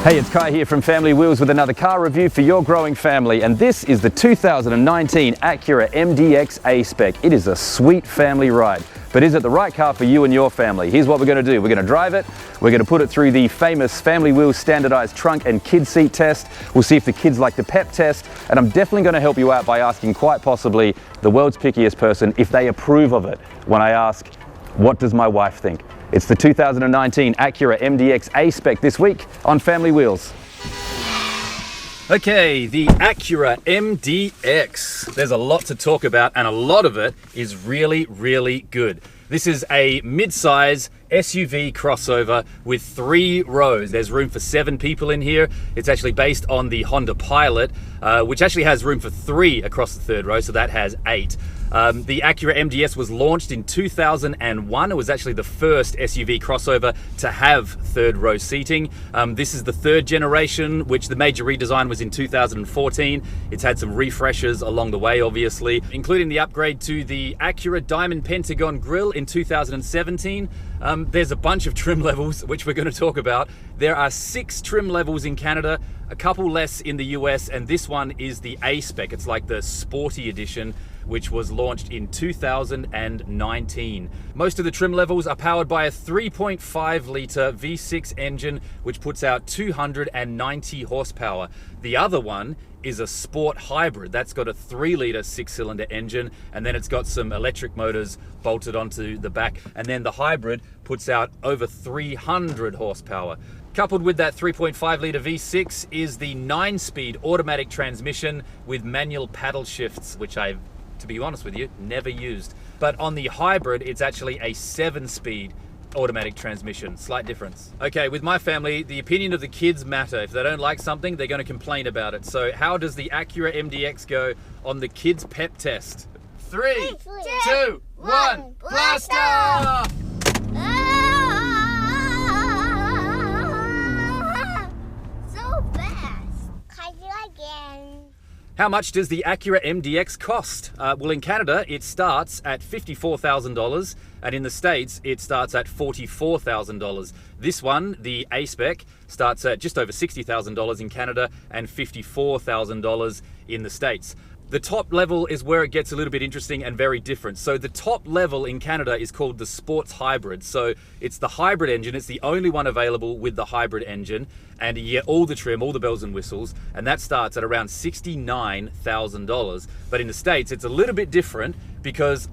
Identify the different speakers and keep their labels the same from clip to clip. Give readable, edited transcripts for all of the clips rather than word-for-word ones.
Speaker 1: Hey, it's Kiah here from Family Wheels with another car review for your growing family, and this is the 2019 Acura MDX A Spec. It is a sweet family ride, but is it the right car for you and your family? Here's what we're going to do. We're going to drive it, we're going to put it through the famous Family Wheels standardized trunk and kid seat test. We'll see if the kids like the Pep-Test, and I'm definitely going to help you out by asking quite possibly the world's pickiest person if they approve of it when I ask, what does my wife think? It's the 2019 Acura MDX A Spec this week on Family Wheels. Okay, the Acura MDX. There's a lot to talk about, and a lot of it is really, really good. This is a mid-size SUV crossover with 3 rows. There's room for 7 people in here. It's actually based on the Honda Pilot, which actually has room for 3 across the 3rd row, so that has 8. The Acura MDX was launched in 2001. It was actually the first SUV crossover to have 3rd row seating. This is the 3rd generation, which the major redesign was in 2014. It's had some refreshes along the way, obviously, including the upgrade to the Acura Diamond Pentagon grille in 2017. There's a bunch of trim levels, which we're going to talk about. There are 6 trim levels in Canada, a couple less in the US, and this one is the A Spec. It's like the sporty edition, which was launched in 2019. Most of the trim levels are powered by a 3.5 litre V6 engine, which puts out 290 horsepower. The other one is a sport hybrid. That's got a 3 litre 6-cylinder engine, and then it's got some electric motors bolted onto the back. And then the hybrid puts out over 300 horsepower. Coupled with that 3.5 litre V6 is the 9-speed automatic transmission with manual paddle shifts, which I've, to be honest with you, never used. But on the hybrid, it's actually a 7-speed automatic transmission. Slight difference. Okay, with my family, the opinion of the kids matter. If they don't like something, they're going to complain about it. So how does the Acura MDX go on the kids' Pep-Test? 3, 2, 1, blaster! How much does the Acura MDX cost? Well, in Canada, it starts at $54,000, and in the States, it starts at $44,000. This one, the A Spec, starts at just over $60,000 in Canada and $54,000 in the States. The top level is where it gets a little bit interesting and very different. So the top level in Canada is called the Sports Hybrid. So it's the hybrid engine. It's the only one available with the hybrid engine. And you get all the trim, all the bells and whistles. And that starts at around $69,000. But in the States, it's a little bit different because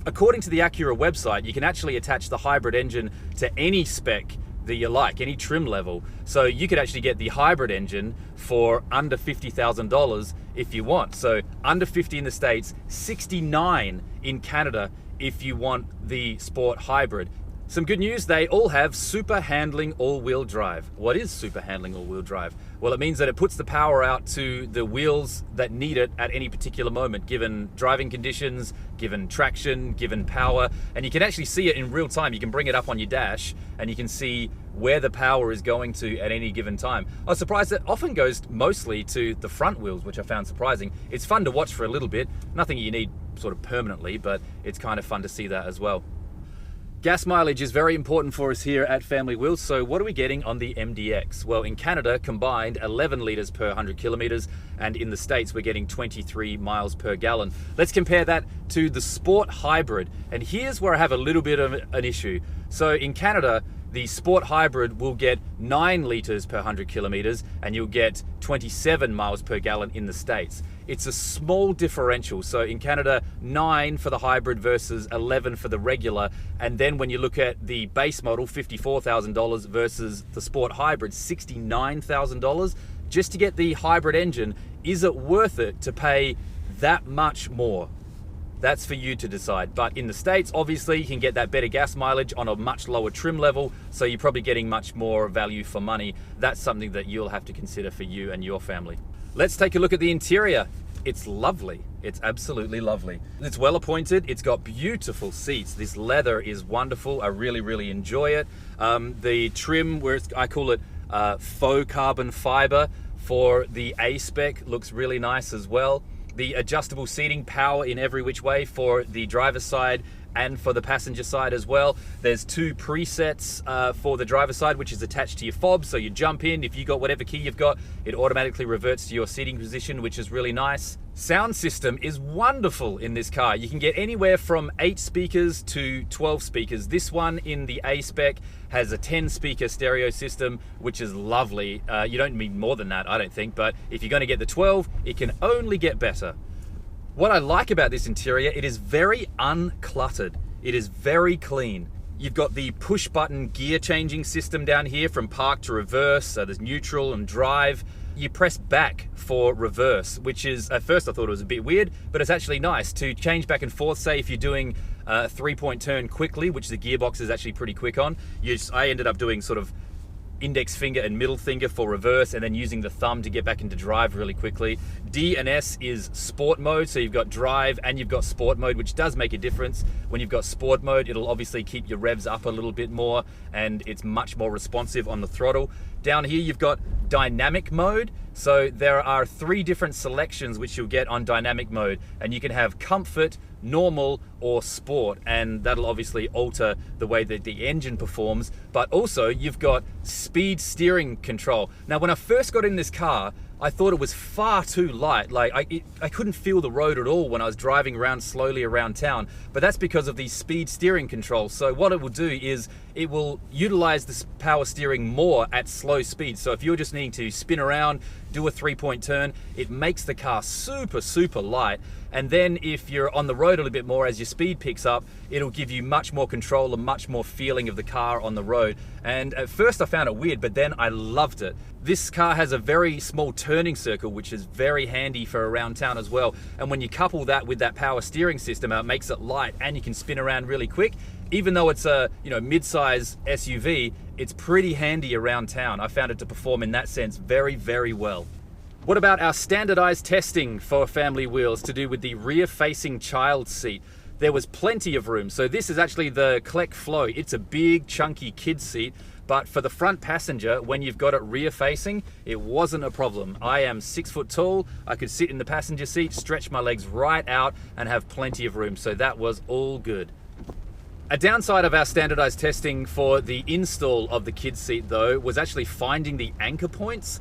Speaker 1: according to the Acura website, you can actually attach the hybrid engine to any spec that you like, any trim level. So you could actually get the hybrid engine for under $50,000 if you want. So under 50 in the States, 69 in Canada if you want the sport hybrid. Some good news, they all have super handling all-wheel drive. What is super handling all-wheel drive? Well, it means that it puts the power out to the wheels that need it at any particular moment, given driving conditions, given traction, given power, and you can actually see it in real time. You can bring it up on your dash and you can see where the power is going to at any given time. I was surprised that often goes mostly to the front wheels, which I found surprising. It's fun to watch for a little bit, nothing you need sort of permanently, but it's kind of fun to see that as well. Gas mileage is very important for us here at Family Wheels, so what are we getting on the MDX? Well, in Canada, combined 11 litres per 100 kilometres, and in the States, we're getting 23 miles per gallon. Let's compare that to the Sport Hybrid, and here's where I have a little bit of an issue. So in Canada, the Sport Hybrid will get 9 litres per 100 kilometres, and you'll get 27 miles per gallon in the States. It's a small differential. So in Canada, 9 for the hybrid versus 11 for the regular. And then when you look at the base model, $54,000 versus the Sport Hybrid, $69,000. Just to get the hybrid engine, is it worth it to pay that much more? That's for you to decide. But in the States, obviously, you can get that better gas mileage on a much lower trim level, so you're probably getting much more value for money. That's something that you'll have to consider for you and your family. Let's take a look at the interior. It's lovely. It's absolutely lovely. It's well appointed. It's got beautiful seats. This leather is wonderful. I really, really enjoy it. The trim, I call it faux carbon fiber for the A Spec looks really nice as well. The adjustable seating, power in every which way for the driver's side and for the passenger side as well. There's 2 presets for the driver's side, which is attached to your fob. So you jump in, if you got whatever key you've got, it automatically reverts to your seating position, which is really nice. Sound system is wonderful in this car. You can get anywhere from 8 speakers to 12 speakers. This one in the A Spec has a 10 speaker stereo system, which is lovely. You don't need more than that, I don't think, but if you're gonna get the 12, it can only get better. What I like about this interior, it is very uncluttered. It is very clean. You've got the push button gear changing system down here from park to reverse. So there's neutral and drive. You press back for reverse, which is, at first I thought it was a bit weird, but it's actually nice to change back and forth. Say if you're doing a 3-point turn quickly, which the gearbox is actually pretty quick on. I ended up doing sort of index finger and middle finger for reverse, and then using the thumb to get back into drive really quickly. D and S is sport mode, so you've got drive and you've got sport mode, which does make a difference. When you've got sport mode, it'll obviously keep your revs up a little bit more, and it's much more responsive on the throttle. Down here you've got dynamic mode, so there are 3 different selections which you'll get on dynamic mode, and you can have comfort, normal, or sport, and that'll obviously alter the way that the engine performs. But also you've got speed steering control. Now when I first got in this car, I thought it was far too light. Like I couldn't feel the road at all when I was driving around slowly around town, but that's because of the speed steering control. So what it will do is it will utilize this power steering more at slow speed. So if you're just needing to spin around, do a 3-point turn, it makes the car super, super light. And then if you're on the road a little bit more, as your speed picks up, it'll give you much more control and much more feeling of the car on the road. And at first I found it weird, but then I loved it. This car has a very small turning circle, which is very handy for around town as well. And when you couple that with that power steering system, it makes it light and you can spin around really quick. Even though it's a mid-size SUV, it's pretty handy around town. I found it to perform in that sense very, very well. What about our standardized testing for family wheels to do with the rear-facing child seat? There was plenty of room. So this is actually the Kleck Flow. It's a big, chunky kid seat, but for the front passenger, when you've got it rear-facing, it wasn't a problem. I am 6 foot tall. I could sit in the passenger seat, stretch my legs right out, and have plenty of room. So that was all good. A downside of our standardized testing for the install of the kid seat though was actually finding the anchor points.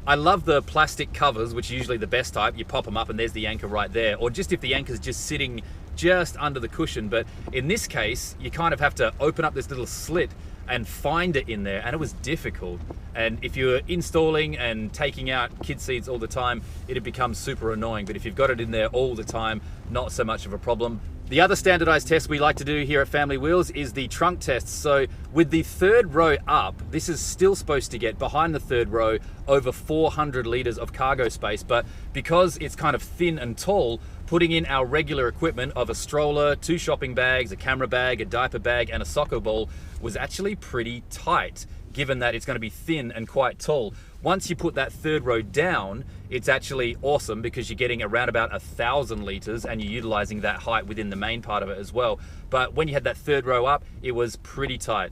Speaker 1: I love the plastic covers, which are usually the best type. You pop them up and there's the anchor right there, or just if the anchor's just sitting just under the cushion. But in this case, you kind of have to open up this little slit and find it in there, and it was difficult. And if you're installing and taking out kid seats all the time, it'd become super annoying. But if you've got it in there all the time, not so much of a problem. The other standardized test we like to do here at Family Wheels is the trunk test. So with the 3rd row up, this is still supposed to get behind the 3rd row over 400 liters of cargo space, but because it's kind of thin and tall, putting in our regular equipment of a stroller, 2 shopping bags, a camera bag, a diaper bag, and a soccer ball was actually pretty tight, given that it's going to be thin and quite tall. Once you put that 3rd row down, it's actually awesome because you're getting around about 1,000 liters and you're utilizing that height within the main part of it as well. But when you had that 3rd row up, it was pretty tight.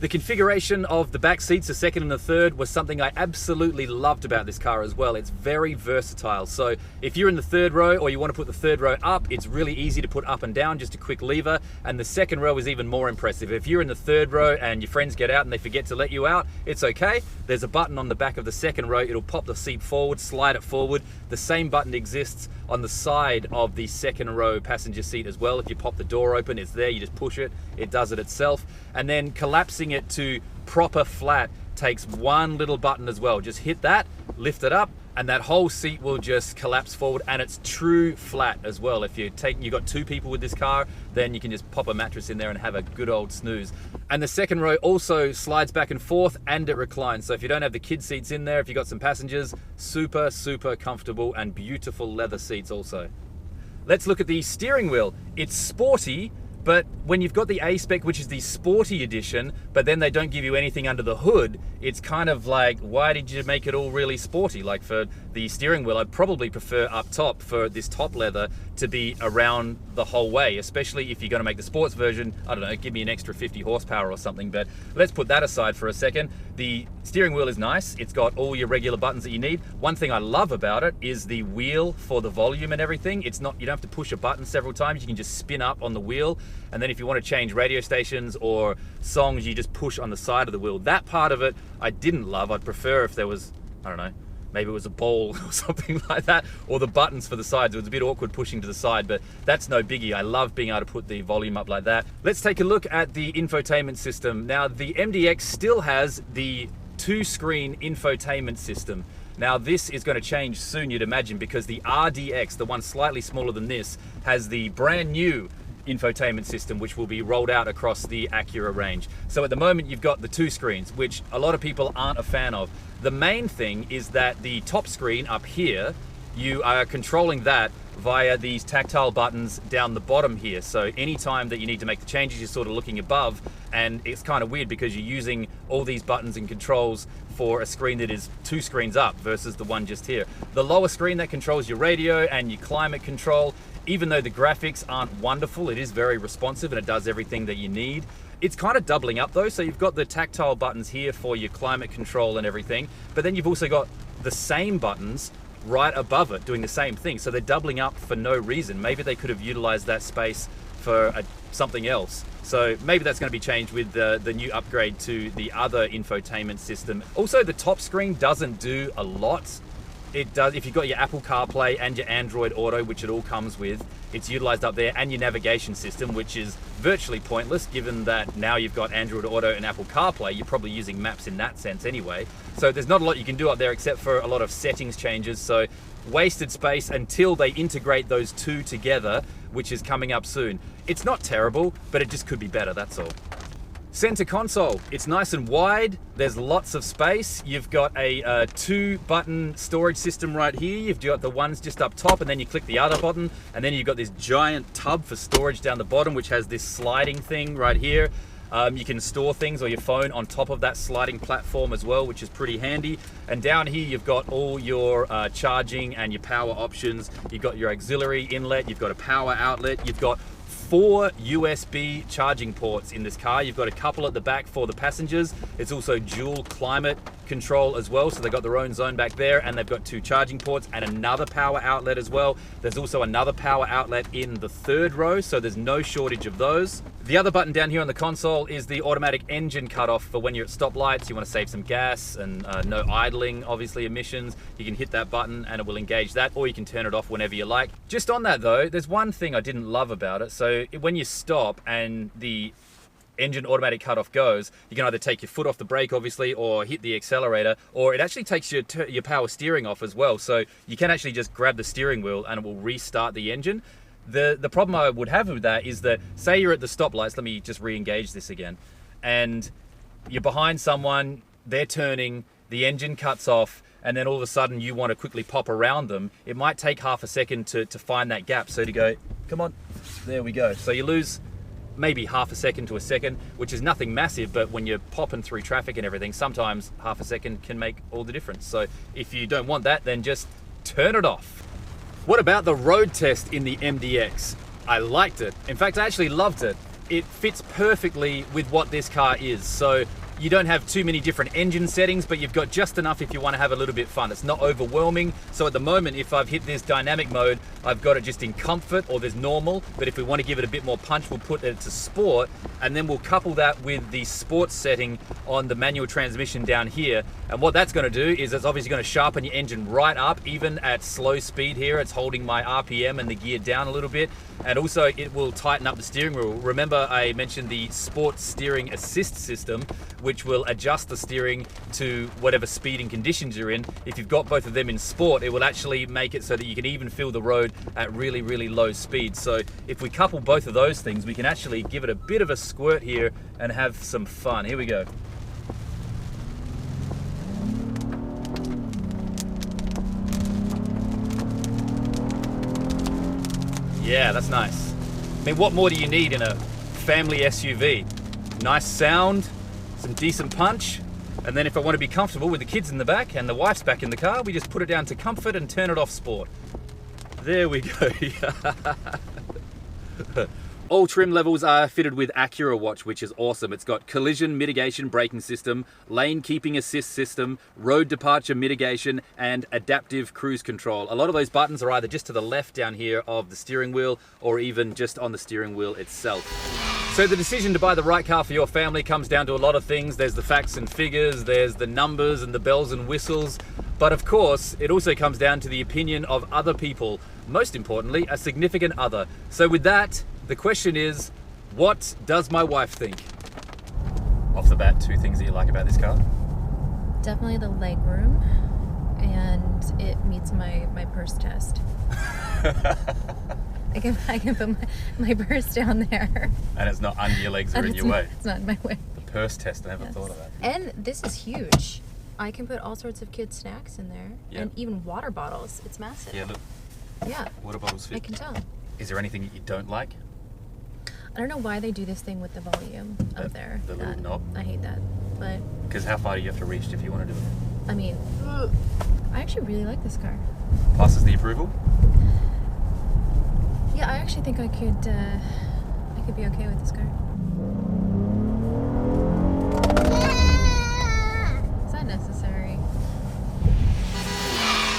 Speaker 1: The configuration of the back seats, the 2nd and the 3rd, was something I absolutely loved about this car as well. It's very versatile. So if you're in the 3rd row or you want to put the 3rd row up, it's really easy to put up and down, just a quick lever. And the 2nd row is even more impressive. If you're in the 3rd row and your friends get out and they forget to let you out, it's okay. There's a button on the back of the 2nd row. It'll pop the seat forward, slide it forward. The same button exists on the side of the 2nd row passenger seat as well. If you pop the door open, it's there. You just push it, it does it itself. And then collapsing it to proper flat takes one little button as well. Just hit that, lift it up, and that whole seat will just collapse forward, and it's true flat as well. If you've got 2 people with this car, then you can just pop a mattress in there and have a good old snooze. And the 2nd row also slides back and forth and it reclines. So if you don't have the kid seats in there, if you've got some passengers, super, super comfortable and beautiful leather seats also. Let's look at the steering wheel. It's sporty, But when you've got the A Spec, which is the sporty edition, but then they don't give you anything under the hood, it's kind of like, why did you make it all really sporty? Like for the steering wheel, I'd probably prefer up top for this top leather to be around the whole way, especially if you're going to make the sports version. I don't know, give me an extra 50 horsepower or something, but let's put that aside for a second. The steering wheel is nice. It's got all your regular buttons that you need. One thing I love about it is the wheel for the volume and everything. It's not, you don't have to push a button several times. You can just spin up on the wheel. And then if you want to change radio stations or songs, you just push on the side of the wheel. That part of it, I didn't love. I'd prefer if there was, I don't know, maybe it was a bowl or something like that, or the buttons for the sides. It was a bit awkward pushing to the side, but that's no biggie. I love being able to put the volume up like that. Let's take a look at the infotainment system. Now, the MDX still has the 2-screen infotainment system. Now, this is going to change soon, you'd imagine, because the RDX, the one slightly smaller than this, has the brand new infotainment system, which will be rolled out across the Acura range. So at the moment, you've got the 2 screens, which a lot of people aren't a fan of. The main thing is that the top screen up here, you are controlling that via these tactile buttons down the bottom here. So anytime that you need to make the changes, you're sort of looking above, and it's kind of weird because you're using all these buttons and controls for a screen that is 2 screens up versus the one just here. The lower screen that controls your radio and your climate control, even though the graphics aren't wonderful, it is very responsive and it does everything that you need. It's kind of doubling up though, so you've got the tactile buttons here for your climate control and everything, but then you've also got the same buttons right above it doing the same thing. So they're doubling up for no reason. Maybe they could have utilized that space for something else. So maybe that's going to be changed with the new upgrade to the other infotainment system. Also, the top screen doesn't do a lot. It does, if you've got your Apple CarPlay and your Android Auto, which it all comes with, it's utilized up there, and your navigation system, which is virtually pointless given that now you've got Android Auto and Apple CarPlay. You're probably using maps in that sense anyway. So there's not a lot you can do up there except for a lot of settings changes. So wasted space until they integrate those two together, which is coming up soon. It's not terrible, but it just could be better, that's all. Center console, it's nice and wide, there's lots of space. You've got a 2-button storage system right here. You've got the ones just up top, and then you click the other button, and then you've got this giant tub for storage down the bottom, which has this sliding thing right here. You can store things or your phone on top of that sliding platform as well, which is pretty handy. And down here, you've got all your charging and your power options. You've got your auxiliary inlet, you've got a power outlet, you've got 4 USB charging ports in this car. You've got a couple at the back for the passengers. It's also dual climate control as well, so they've got their own zone back there, and they've got 2 charging ports and another power outlet as well. There's also another power outlet in the 3rd row, so there's no shortage of those. The other button down here on the console is the automatic engine cutoff for when you're at stoplights. You want to save some gas and no idling, obviously emissions. You can hit that button and it will engage that, or you can turn it off whenever you like. Just on that though, there's one thing I didn't love about it. So when you stop and the engine automatic cutoff goes, you can either take your foot off the brake obviously, or hit the accelerator, or it actually takes your power steering off as well. So you can actually just grab the steering wheel and it will restart the engine. The problem I would have with that is that, say you're at the stoplights, let me just re-engage this again, and you're behind someone, they're turning, the engine cuts off, and then all of a sudden you want to quickly pop around them. It might take half a second to find that gap. So to go, come on, there we go. So you lose maybe half a second to a second, which is nothing massive, but when you're popping through traffic and everything, sometimes half a second can make all the difference. So if you don't want that, then just turn it off. What about the road test in the MDX? I liked it. In fact, I actually loved it. It fits perfectly with what this car is. So you don't have too many different engine settings, but you've got just enough if you want to have a little bit fun. It's not overwhelming. So at the moment, if I've hit this dynamic mode, I've got it just in comfort, or there's normal. But if we want to give it a bit more punch, we'll put it to sport, and then we'll couple that with the sports setting on the manual transmission down here. And what that's going to do is it's obviously going to sharpen your engine right up. Even at slow speed here, it's holding my RPM and the gear down a little bit. And also it will tighten up the steering wheel. Remember I mentioned the sports steering assist system, which will adjust the steering to whatever speed and conditions you're in. If you've got both of them in sport, it will actually make it so that you can even feel the road at really, really low speed. So if we couple both of those things, we can actually give it a bit of a squirt here and have some fun. Here we go. Yeah, that's nice. I mean, what more do you need in a family SUV. Nice sound, some decent punch, and then if I want to be comfortable with the kids in the back and the wife's back in the car, we just put it down to comfort and turn it off sport. There we go. All trim levels are fitted with Acura Watch, which is awesome. It's got collision mitigation braking system, lane keeping assist system, road departure mitigation, and adaptive cruise control. A lot of those buttons are either just to the left down here of the steering wheel or even just on the steering wheel itself. So the decision to buy the right car for your family comes down to a lot of things. There's the facts and figures, there's the numbers and the bells and whistles. But of course, it also comes down to the opinion of other people. Most importantly, a significant other. So with that, the question is, what does my wife think? Off the bat, 2 things that you like about this car?
Speaker 2: Definitely the leg room, and it meets my purse test. I can put my purse down there.
Speaker 1: And it's not under your legs or in your way.
Speaker 2: It's not in my way.
Speaker 1: The purse test, I never thought of that.
Speaker 2: And this is huge. I can put all sorts of kids' snacks in there,
Speaker 1: Yep.
Speaker 2: and even water bottles. It's massive.
Speaker 1: Yeah, look,
Speaker 2: Yeah,
Speaker 1: water bottles fit.
Speaker 2: I can tell.
Speaker 1: Is there anything that you don't like?
Speaker 2: I don't know why they do this thing with the volume up there.
Speaker 1: The little knob?
Speaker 2: I hate that. But,
Speaker 1: Because how far do you have to reach if you want to do it?
Speaker 2: I mean, I actually really like this car.
Speaker 1: Passes the approval?
Speaker 2: Yeah, I actually think I could be okay with this car. Is that necessary?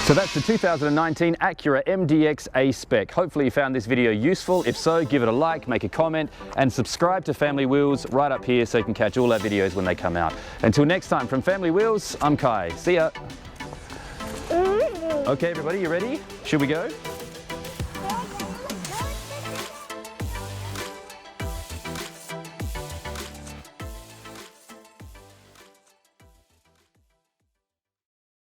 Speaker 1: So that's the 2019 Acura MDX A Spec. Hopefully you found this video useful. If so, give it a like, make a comment, and subscribe to Family Wheels right up here so you can catch all our videos when they come out. Until next time, from Family Wheels, I'm Kai. See ya. Okay, everybody, you ready? Should we go?